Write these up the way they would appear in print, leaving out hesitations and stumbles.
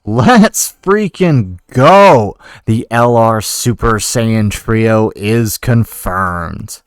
Let's freaking go! The LR Super Saiyan Trio is confirmed.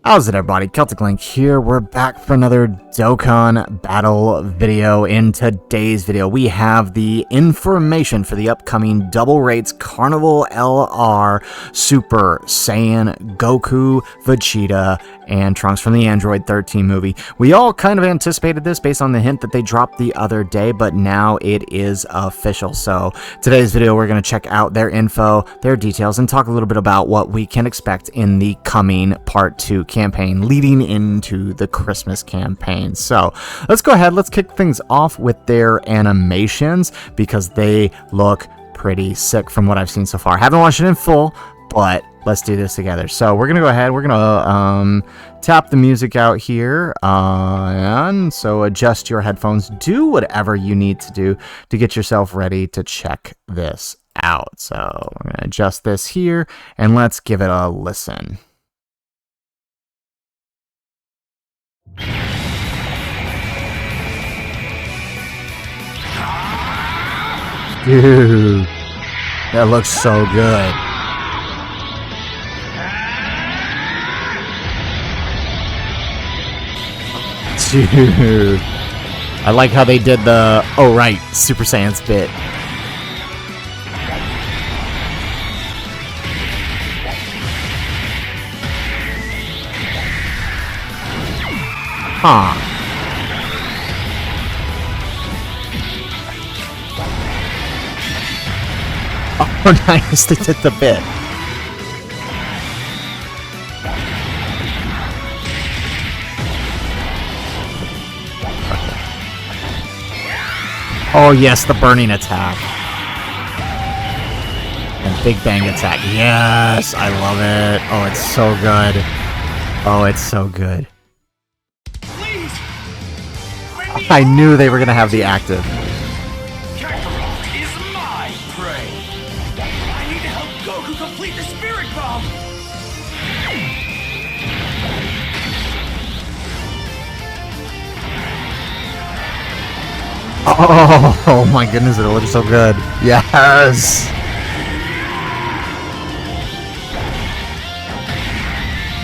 How's it, everybody? Celtic Link here. We're back for another Dokkan battle video. In today's video, we have the information for the upcoming Double Rates Carnival LR Super Saiyan Goku, Vegeta, and Trunks from the Android 13 movie. We all kind of anticipated this based on the hint that they dropped the other day, but now it is official. So today's video, we're going to check out their info, their details, and talk a little bit about what we can expect in the coming Part 2 campaign leading into the Christmas campaign. So let's go ahead, let's kick things off with their animations because they look pretty sick from what I've seen so far. Haven't watched it in full, but let's do this together. So we're gonna go ahead, we're gonna tap the music out here, and so adjust your headphones, do whatever you need to do to get yourself ready to check this out. So I'm gonna adjust this here and let's give it a listen. Dude, that looks so good. Dude, I like how they did the, oh right, Super Saiyan's bit. Huh. Oh, nice, they did the bit. Oh yes, the burning attack. And Big Bang attack. Yes, I love it. Oh, it's so good. Oh, it's so good. Please, I knew they were gonna have the active. is my prey. I need to help Goku complete the spirit bomb. Oh my goodness, it looks so good. Yes!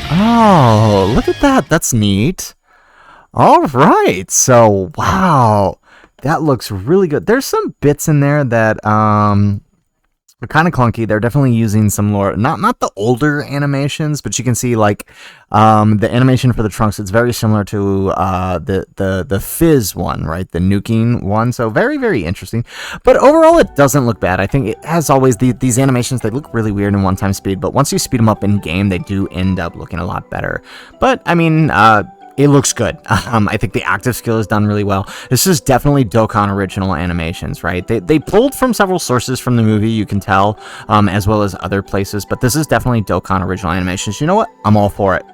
Oh, look at that. That's neat. Alright, so wow. That looks really good. There's some bits in there that are kind of clunky. They're definitely using some lore, not the older animations, but you can see like the animation for the Trunks. It's very similar to the Fizz one, right? The nuking one. So very, very interesting. But overall, it doesn't look bad. I think it, as always, these animations, they look really weird in one-time speed, but once you speed them up in game, they do end up looking a lot better. But I mean, it looks good. I think the active skill is done really well. This is definitely Dokkan original animations, right? They pulled from several sources from the movie, you can tell, as well as other places, but this is definitely Dokkan original animations. You know what? I'm all for it.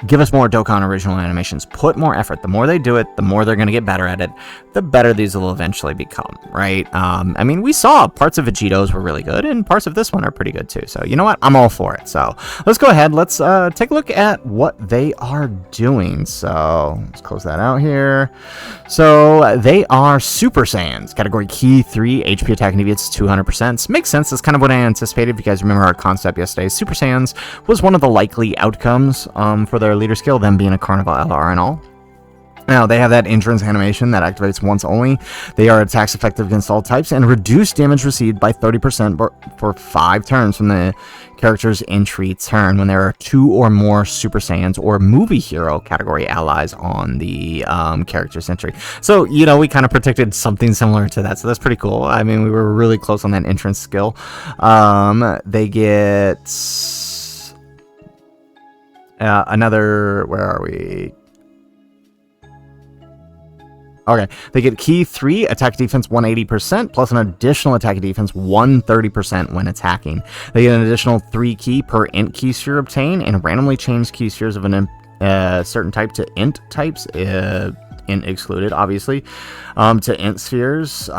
Give us more Dokkan original animations. Put more effort. The more they do it, the more they're going to get better at it, the better these will eventually become, right? I mean, we saw parts of Vegeta's were really good, and parts of this one are pretty good too. So, you know what? I'm all for it. So, let's go ahead. Let's take a look at what they are doing. So, let's close that out here. So, they are Super Saiyans. Category Key 3, HP attack and deviates 200%. Makes sense. That's kind of what I anticipated. If you guys remember our concept yesterday, Super Saiyans was one of the likely outcomes for their leader skill, them being a Carnival LR and all. Now, they have that entrance animation that activates once only. They are attacks effective against all types and reduce damage received by 30% for 5 turns from the character's entry turn when there are 2 or more Super Saiyans or movie hero category allies on the character's entry. So, you know, we kind of predicted something similar to that, so that's pretty cool. I mean, we were really close on that entrance skill. They get another, where are we? Okay, they get Key 3, attack defense 180%, plus an additional attack defense 130% when attacking. They get an additional 3 key per int key sphere obtained, and randomly change key spheres of a certain type to int types int excluded, obviously, to int spheres.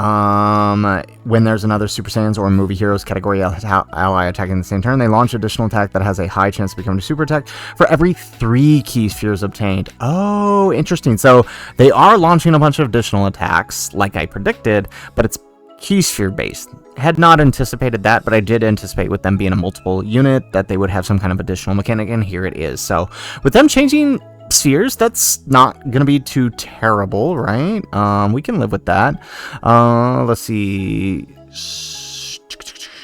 When there's another Super Saiyans or movie heroes category ally attacking the same turn, they launch additional attack that has a high chance of becoming a super attack for every 3 key spheres obtained. Oh, interesting. So they are launching a bunch of additional attacks, like I predicted, but it's key sphere based. Had not anticipated that, but I did anticipate with them being a multiple unit that they would have some kind of additional mechanic, and here it is. So with them changing spheres, that's not going to be too terrible, right? We can live with that. Let's see.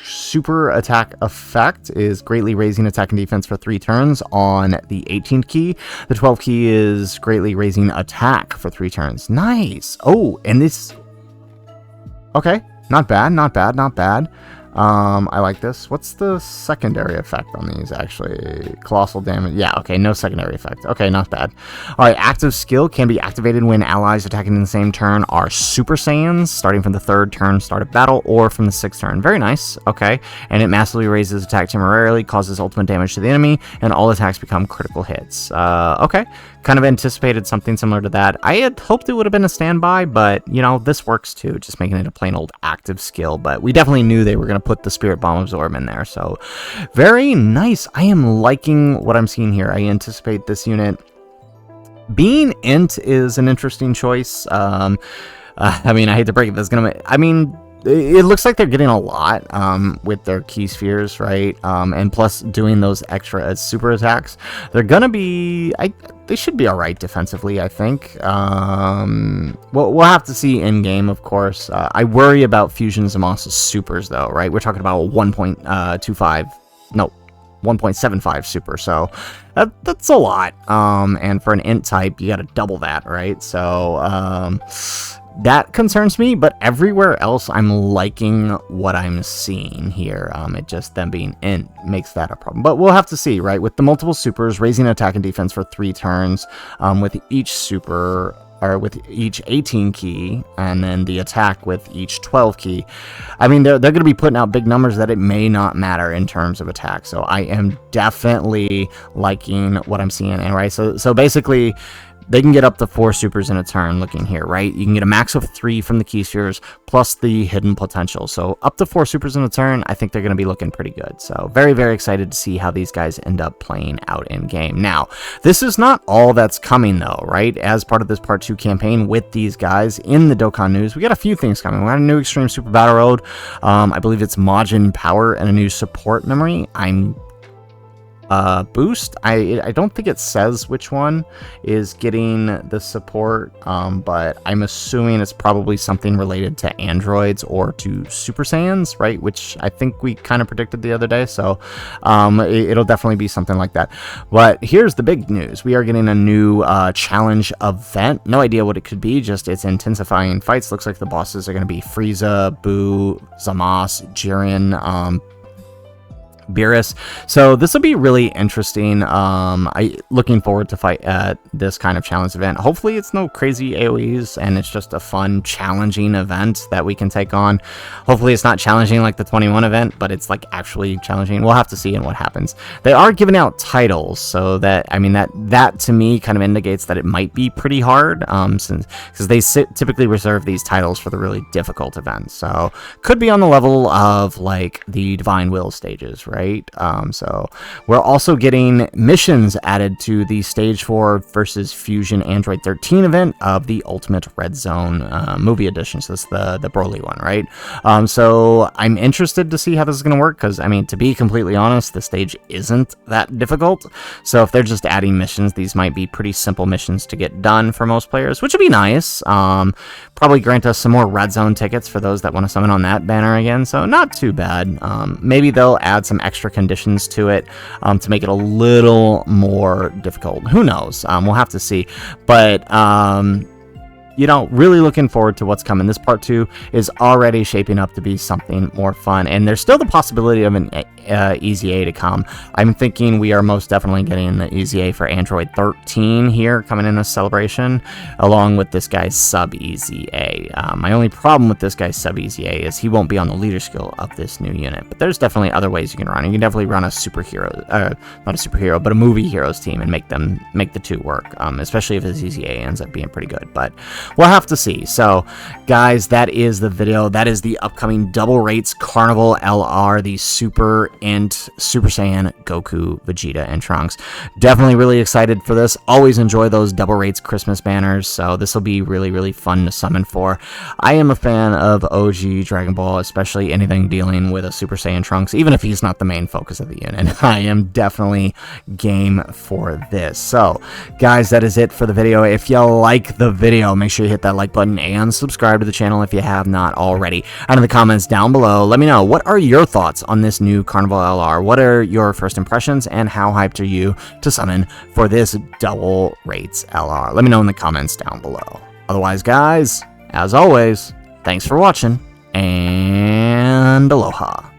Super attack effect is greatly raising attack and defense for 3 turns on the 18th key. The 12th key is greatly raising attack for 3 turns. Nice. Oh, and this... Okay, not bad, not bad, not bad. I like this. What's the secondary effect on these, actually? Colossal damage. Yeah, okay, no secondary effect. Okay, not bad. Alright, active skill can be activated when allies attacking in the same turn are Super Saiyans, starting from the 3rd turn start of battle, or from the 6th turn. Very nice, okay. And it massively raises attack temporarily, causes ultimate damage to the enemy, and all attacks become critical hits. Okay. Kind of anticipated something similar to that. I had hoped it would have been a standby, but, you know, this works too, just making it a plain old active skill. But we definitely knew they were going to put the Spirit Bomb Absorb in there, so very nice. I am liking what I'm seeing here. I anticipate this unit being int is an interesting choice. I mean, I hate to break it, that's going to... I mean... It looks like they're getting a lot with their key spheres, right? And plus doing those extra super attacks. They're going to be... they should be all right defensively, I think. We'll have to see in-game, of course. I worry about Fusion Zamasu supers, though, right? We're talking about 1.25... No, 1.75 super, so that's a lot. And for an int type, you got to double that, right? So... that concerns me, but everywhere else I'm liking what I'm seeing here. It just them being int makes that a problem. But we'll have to see, right? With the multiple supers, raising attack and defense for 3 turns, with each super, or with each 18 key, and then the attack with each 12 key. I mean, they're going to be putting out big numbers that it may not matter in terms of attack. So I am definitely liking what I'm seeing. And right, so basically... they can get up to 4 supers in a turn looking here, right? You can get a max of 3 from the key spheres plus the hidden potential. So up to 4 supers in a turn, I think they're going to be looking pretty good. So very, very excited to see how these guys end up playing out in game. Now, this is not all that's coming though, right? As part of this part 2 campaign with these guys in the Dokkan news, we got a few things coming. We got a new Extreme Super Battle Road. I believe it's Majin Power and a new support memory. Boost. I don't think it says which one is getting the support, but I'm assuming it's probably something related to androids or to Super Saiyans, right? Which I think we kind of predicted the other day, so it'll definitely be something like that. But here's the big news. We are getting a new challenge event. No idea what it could be, just it's intensifying fights. Looks like the bosses are going to be Frieza, Boo, Zamasu, Jiren, Beerus. So this will be really interesting. I looking forward to fight at this kind of challenge event. Hopefully it's no crazy AoEs and it's just a fun, challenging event that we can take on. Hopefully it's not challenging like the 21 event, but it's like actually challenging. We'll have to see in what happens. They are giving out titles, so that, I mean, that to me kind of indicates that it might be pretty hard, because they typically reserve these titles for the really difficult events. So could be on the level of like the Divine Will stages, right? So we're also getting missions added to the Stage 4 versus Fusion Android 13 event of the Ultimate Red Zone movie edition. So this is the Broly one, right? So I'm interested to see how this is going to work, because, I mean, to be completely honest, the stage isn't that difficult. So if they're just adding missions, these might be pretty simple missions to get done for most players, which would be nice. Probably grant us some more Red Zone tickets for those that want to summon on that banner again, so not too bad. Maybe they'll add some extra conditions to it to make it a little more difficult. Who knows? We'll have to see. But you know, really looking forward to what's coming. This part 2 is already shaping up to be something more fun, and there's still the possibility of an EZA to come. I'm thinking we are most definitely getting the EZA for Android 13 here coming in this celebration, along with this guy's sub EZA. My only problem with this guy's sub EZA is he won't be on the leader skill of this new unit, but there's definitely other ways you can run. You can definitely run a superhero, not a superhero, but a movie heroes team and make the two work, especially if his EZA ends up being pretty good, but we'll have to see. So guys, that is the video. That is the upcoming double rates Carnival LR, the Super Int Super Saiyan Goku, Vegeta, and Trunks. Definitely really excited for this. Always enjoy those double rates Christmas banners, so this will be really fun to summon for. I am a fan of OG Dragon Ball, especially anything dealing with a Super Saiyan Trunks, even if he's not the main focus of the unit. I am definitely game for this. So guys, that is it for the video. If you like the video, make sure you hit that like button and subscribe to the channel if you have not already. And in the comments down below, let me know, what are your thoughts on this new Carnival LR? What are your first impressions, and how hyped are you to summon for this double rates LR? Let me know in the comments down below. Otherwise, guys, as always, thanks for watching, and aloha.